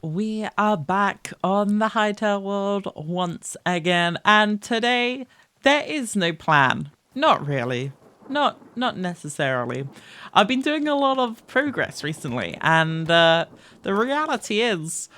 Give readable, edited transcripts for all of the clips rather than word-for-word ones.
We are back on the Hytale world once again, and today there is no plan. Not really. Not necessarily. I've been doing a lot of progress recently, and the reality is,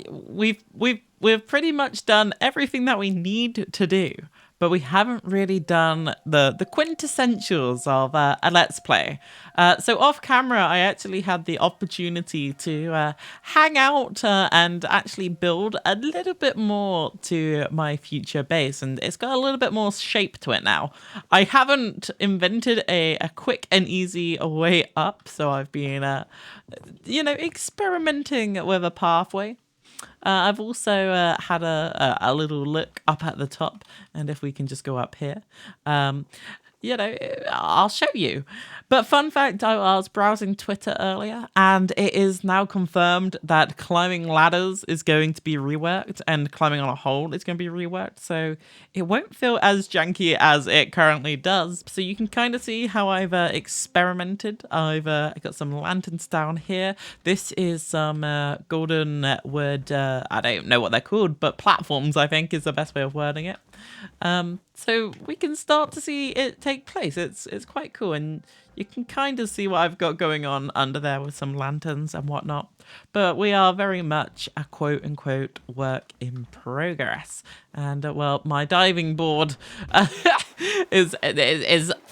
we've pretty much done everything that we need to do, but we haven't really done the quintessentials of a Let's Play. So off camera, I actually had the opportunity to hang out and actually build a little bit more to my future base, and it's got a little bit more shape to it now. I haven't invented a quick and easy way up, so I've been, experimenting with a pathway. I've also had a little look up at the top, and if we can just go up here, I'll show you. But fun fact, I was browsing Twitter earlier, and it is now confirmed that climbing ladders is going to be reworked, and climbing on a hole is going to be reworked, so it won't feel as janky as it currently does. So you can kind of see how I've experimented. I've got some lanterns down here. This is some golden wood, I don't know what they're called, but platforms, I think, is the best way of wording it. So we can start to see it take place. It's quite cool, and you can kind of see what I've got going on under there with some lanterns and whatnot. But we are very much a quote-unquote work in progress. And, well, my diving board is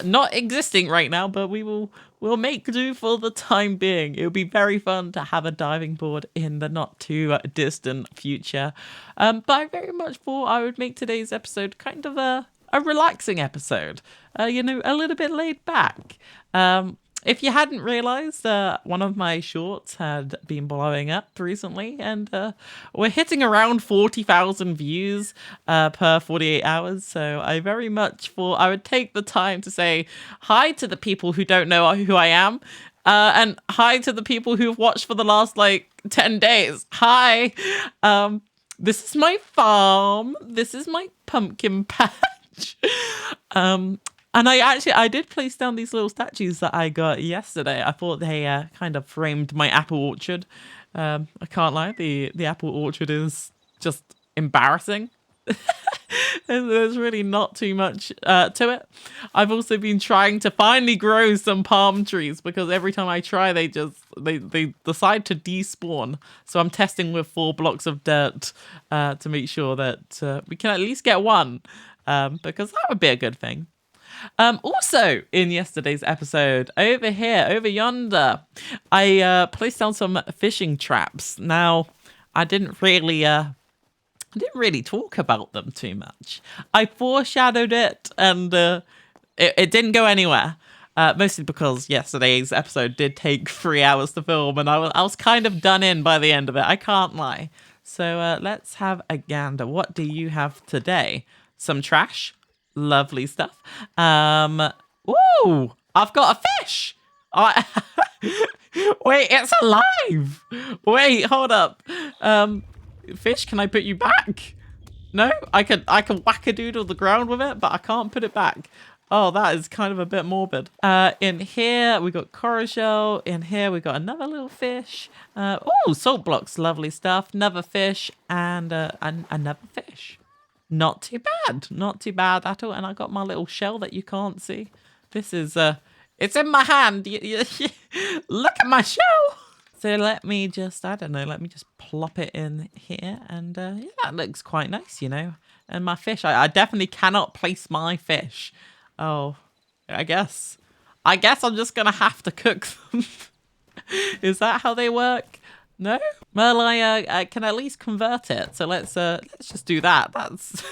not existing right now, but we'll make do for the time being. It would be very fun to have a diving board in the not too distant future. But I very much thought I would make today's episode kind of a relaxing episode, a little bit laid back. If you hadn't realized, one of my shorts had been blowing up recently, and we're hitting around 40,000 views per 48 hours. So I very much thought I would take the time to say hi to the people who don't know who I am, and hi to the people who've watched for the last 10 days. Hi. This is my farm. This is my pumpkin patch. And I did place down these little statues that I got yesterday. I thought they kind of framed my apple orchard. I can't lie, the apple orchard is just embarrassing. There's really not too much to it. I've also been trying to finally grow some palm trees, because every time I try, they decide to despawn. So I'm testing with 4 blocks of dirt to make sure that we can at least get one, because that would be a good thing. Also, in yesterday's episode, over here, over yonder, I placed down some fishing traps. Now, I didn't really talk about them too much. I foreshadowed it, and it didn't go anywhere. Mostly because yesterday's episode did take 3 hours to film, and I was kind of done in by the end of it. I can't lie. So let's have a gander. What do you have today? Some trash. Lovely stuff. Ooh, I've got a fish. Wait, it's alive. Wait, hold up. Fish, can I put you back? No, I can whack-a-doodle the ground with it, but I can't put it back. Oh, that is kind of a bit morbid. In here, we got coral shell. In here, we got another little fish. Oh, salt blocks, lovely stuff. Another fish, and another fish. Not too bad at all. And I got my little shell that you can't see. This is, it's in my hand. Look at my shell. So let me just, let me just plop it in here. And yeah, that looks quite nice, And my fish, I definitely cannot place my fish. Oh, I guess I'm just going to have to cook them. Is that how they work? No? Well, I can at least convert it. So let's just do that. That's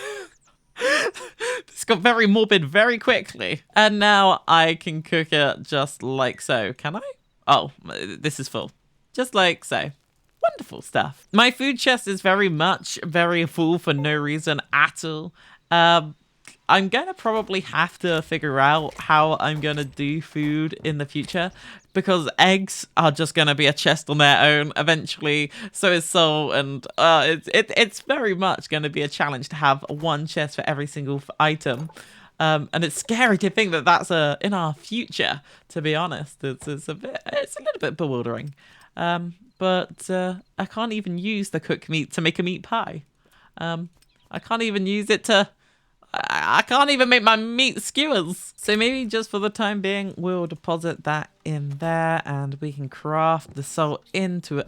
this got very morbid very quickly. And now I can cook it just like so. Can I? Oh, this is full. Just like so. Wonderful stuff. My food chest is very full for no reason at all. I'm gonna probably have to figure out how I'm gonna do food in the future, because eggs are just gonna be a chest on their own eventually. So is salt, and it's very much gonna be a challenge to have one chest for every single item. And it's scary to think that that's in our future. To be honest, it's a little bit bewildering. but I can't even use the cooked meat to make a meat pie. I can't even use it to... I can't even make my meat skewers. So maybe just for the time being, we'll deposit that in there and we can craft the salt into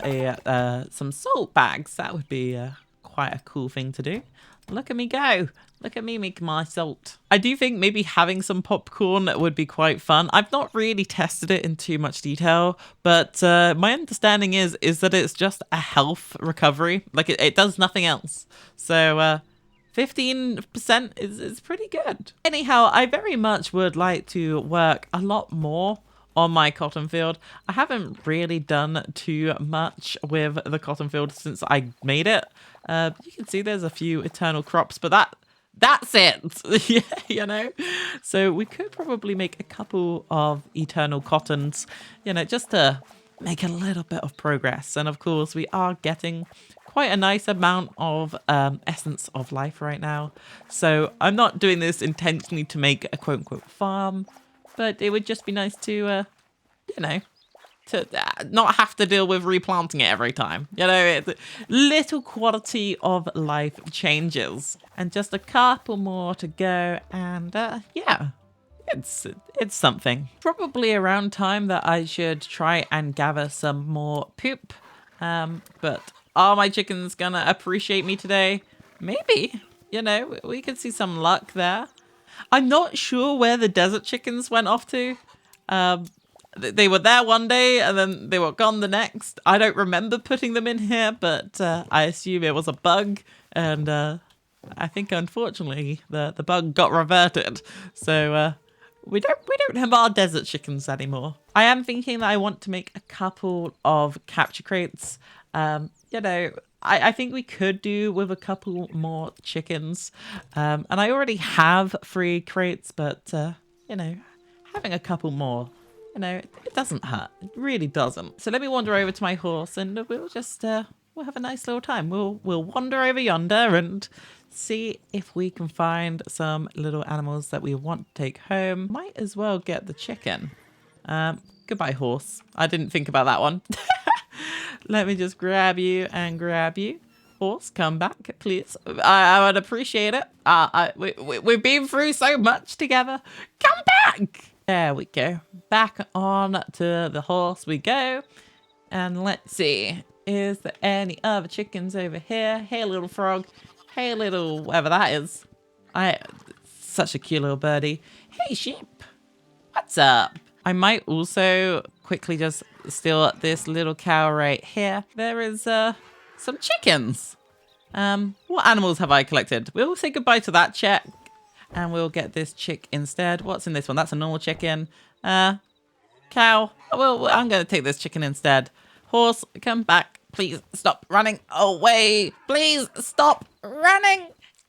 some salt bags. That would be quite a cool thing to do. Look at me go. Look at me make my salt. I do think maybe having some popcorn would be quite fun. I've not really tested it in too much detail, but my understanding is that it's just a health recovery. Like it does nothing else. So 15% is pretty good. Anyhow, I very much would like to work a lot more on my cotton field. I haven't really done too much with the cotton field since I made it. You can see there's a few eternal crops, but that's it. Yeah, you know. So we could probably make a couple of eternal cottons, you know, just to make a little bit of progress. And of course, we are getting quite a nice amount of essence of life right now. So I'm not doing this intentionally to make a quote unquote farm, but it would just be nice to, you know, to not have to deal with replanting it every time. You know, it's little quality of life changes. And just a couple more to go. And yeah, it's something. Probably around time that I should try and gather some more poop. But are my chickens gonna appreciate me today? Maybe. You know, we could see some luck there. I'm not sure where the desert chickens went off to. They were there one day and then they were gone the next. I don't remember putting them in here, but I assume it was a bug. And I think, unfortunately, the bug got reverted. So we don't have our desert chickens anymore. I am thinking that I want to make a couple of capture crates. You know, I think we could do with a couple more chickens. And I already have 3 crates, but, you know, having a couple more, you know, it doesn't hurt. It really doesn't. So let me wander over to my horse and we'll just, we'll have a nice little time. We'll wander over yonder and see if we can find some little animals that we want to take home. Might as well get the chicken. Goodbye, horse. I didn't think about that one. Let me just grab you and grab you. Horse, come back, please. I would appreciate it. We've been through so much together. Come back. There we go. Back on to the horse we go. And let's see. Is there any other chickens over here? Hey, little frog. Hey, little whatever that is. Such a cute little birdie. Hey, sheep. What's up? I might also quickly just steal this little cow right here. There is some chickens. What animals have I collected? We'll say goodbye to that chick and we'll get this chick instead. What's in this one? That's a normal chicken. Cow. Well, I'm going to take this chicken instead. Horse, come back. Please stop running away. Please stop running.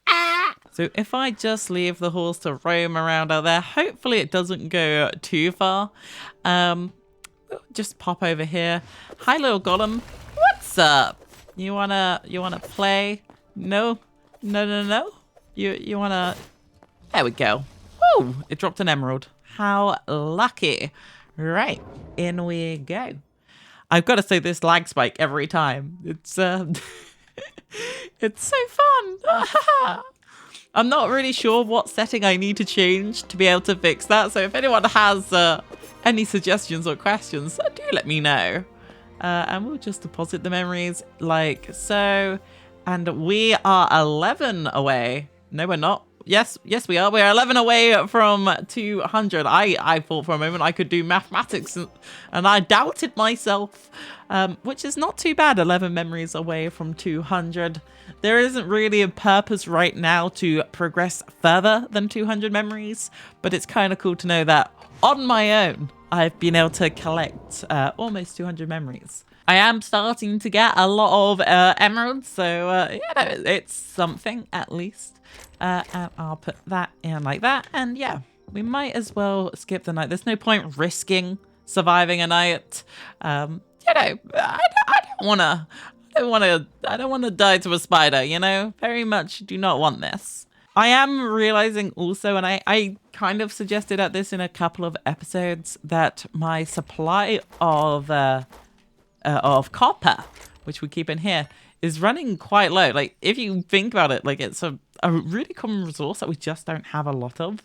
Ah! So if I just leave the horse to roam around out there, hopefully it doesn't go too far. Just pop over here. Hi, little golem. What's up? You wanna play? No. You wanna? There we go. Woo! It dropped an emerald. How lucky. Right, in we go. I've got to say this lag spike every time. It's it's so fun. I'm not really sure what setting I need to change to be able to fix that. So if anyone has any suggestions or questions, do let me know. And we'll just deposit the memories like so. And we are 11 away. No, we're not. Yes, we are. We're 11 away from 200. I thought for a moment I could do mathematics and I doubted myself, which is not too bad. 11 memories away from 200. There isn't really a purpose right now to progress further than 200 memories, but it's kind of cool to know that on my own, I've been able to collect almost 200 memories. I am starting to get a lot of emeralds, so yeah, it's something at least. And I'll put that in like that. And yeah, we might as well skip the night. There's no point risking surviving a night. You know, I don't want to die to a spider, you know? Very much do not want this. I am realizing also, and I kind of suggested at this in a couple of episodes, that my supply of of copper, which we keep in here, is running quite low. Like, if you think about it, like, it's a really common resource that we just don't have a lot of.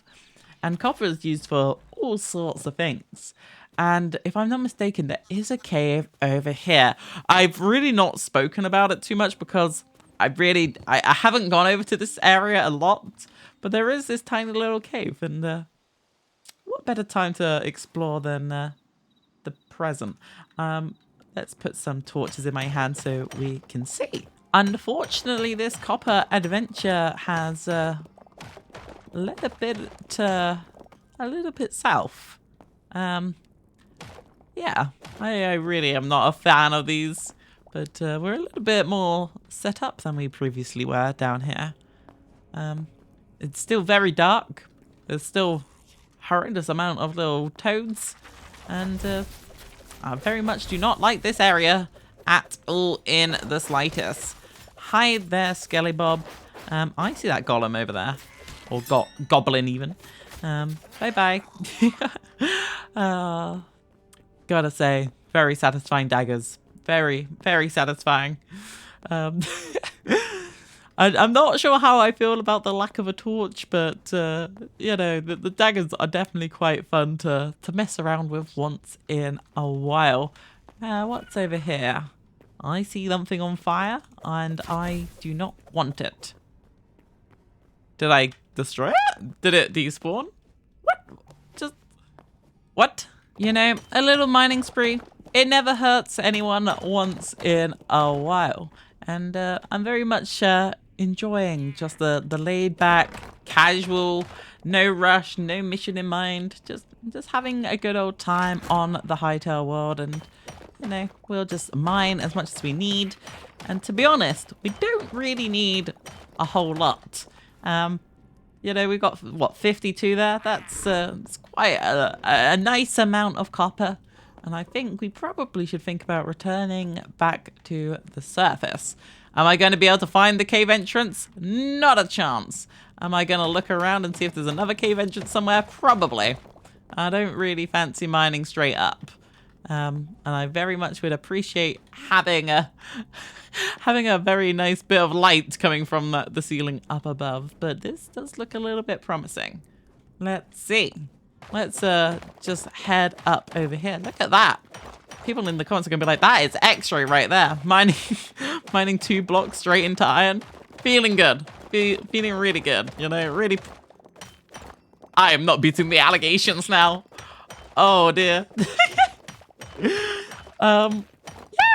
And copper is used for all sorts of things. And if I'm not mistaken, there is a cave over here. I've really not spoken about it too much because I haven't gone over to this area a lot. But there is this tiny little cave. And what better time to explore than the present? Let's put some torches in my hand so we can see. Unfortunately, this copper adventure has led a little bit south. Yeah, I really am not a fan of these, but we're a little bit more set up than we previously were down here. It's still very dark. There's still horrendous amount of little toads, and I very much do not like this area at all in the slightest. Hi there, Skelly-Bob. I see that golem over there, or goblin even. Bye-bye. Gotta say, very satisfying daggers. Very, very satisfying. I'm not sure how I feel about the lack of a torch, but, you know, the daggers are definitely quite fun to mess around with once in a while. What's over here? I see something on fire, and I do not want it. Did I destroy it? Did it despawn? What? What? You know, a little mining spree. It never hurts anyone once in a while. And I'm very much enjoying just the laid back, casual, no rush, no mission in mind. Just having a good old time on the Hytale world. And, you know, we'll just mine as much as we need. And to be honest, we don't really need a whole lot. You know, we've got, what, 52 there? That's it's quite a nice amount of copper. And I think we probably should think about returning back to the surface. Am I going to be able to find the cave entrance? Not a chance. Am I going to look around and see if there's another cave entrance somewhere? Probably. I don't really fancy mining straight up. And I very much would appreciate having a very nice bit of light coming from the ceiling up above. But this does look a little bit promising. Let's see. Let's just head up over here. Look at that. People in the comments are going to be like, that is X-ray right there. Mining 2 blocks straight into iron. Feeling good. Feeling really good. You know, really. I am not beating the allegations now. Oh, dear.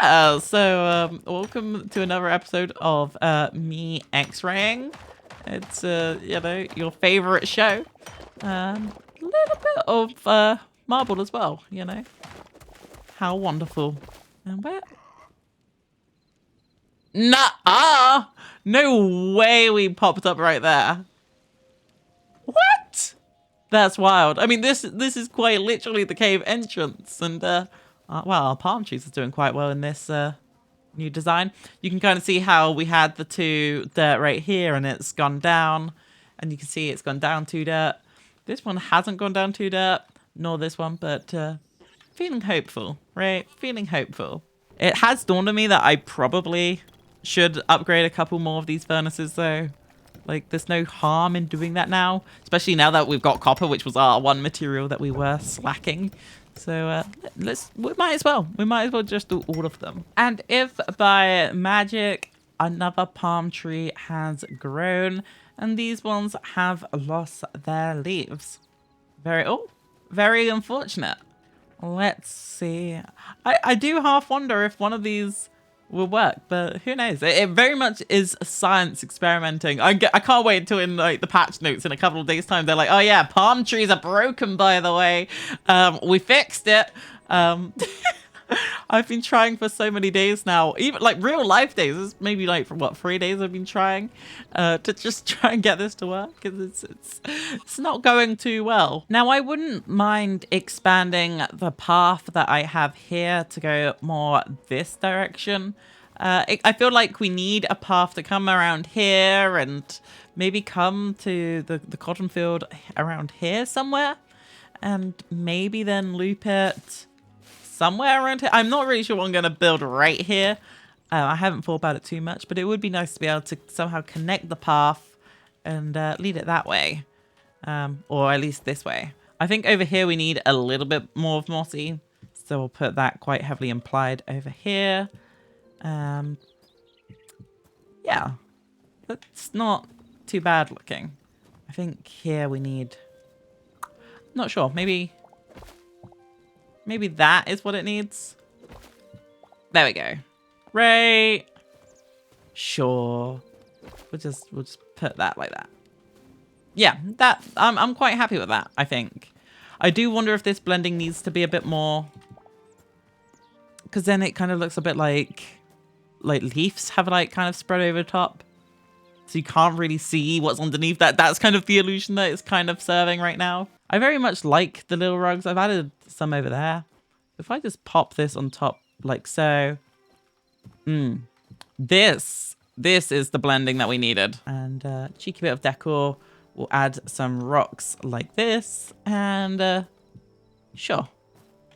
Yeah, so welcome to another episode of me X-raying. It's you know, your favorite show. A little bit of marble as well, you know. How wonderful. And where? Nuh-uh! No way we popped up right there. What? That's wild. I mean, this is quite literally the cave entrance, and well, our palm trees is doing quite well in this new design. You can kind of see how we had the 2 dirt right here, and it's gone down, and you can see it's gone down 2 dirt. This one hasn't gone down 2 dirt, nor this one, but feeling hopeful, right? Feeling hopeful. It has dawned on me that I probably should upgrade a couple more of these furnaces, though. Like, there's no harm in doing that now, especially now that we've got copper, which was our one material that we were slacking. So we might as well just do all of them. And if by magic another palm tree has grown and these ones have lost their leaves, very unfortunate. Let's see. I do half wonder if one of these will work, but who knows? It very much is science experimenting. I can't wait until in like the patch notes in a couple of days time they're like, oh yeah, palm trees are broken, by the way. We fixed it. I've been trying for so many days now, even like real life days. This is maybe like for what, 3 days I've been trying to just try and get this to work, because it's not going too well. Now, I wouldn't mind expanding the path that I have here to go more this direction. I feel like we need a path to come around here and maybe come to the cotton field around here somewhere, and maybe then loop it somewhere around here. I'm not really sure what I'm going to build right here. I haven't thought about it too much, but it would be nice to be able to somehow connect the path and lead it that way. Or at least this way. I think over here we need a little bit more of mossy. So we'll put that quite heavily implied over here. Yeah, that's not too bad looking. I think here we need... Not sure. Maybe that is what it needs. There we go. Right. Sure. We'll just put that like that. Yeah, that I'm quite happy with that, I think. I do wonder if this blending needs to be a bit more, because then it kind of looks a bit like leaves have like kind of spread over the top. So you can't really see what's underneath that. That's kind of the illusion that it's kind of serving right now. I very much like the little rugs. I've added some over there. If I just pop this on top like so. This is the blending that we needed. And cheeky bit of decor. We'll add some rocks like this. And sure.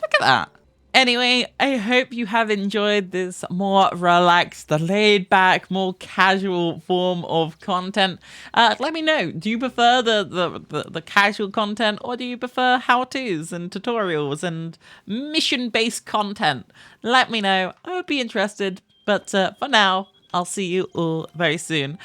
Look at that. Anyway, I hope you have enjoyed this more relaxed, laid back, more casual form of content. Let me know. Do you prefer the casual content, or do you prefer how-tos and tutorials and mission-based content? Let me know. I would be interested. But for now, I'll see you all very soon.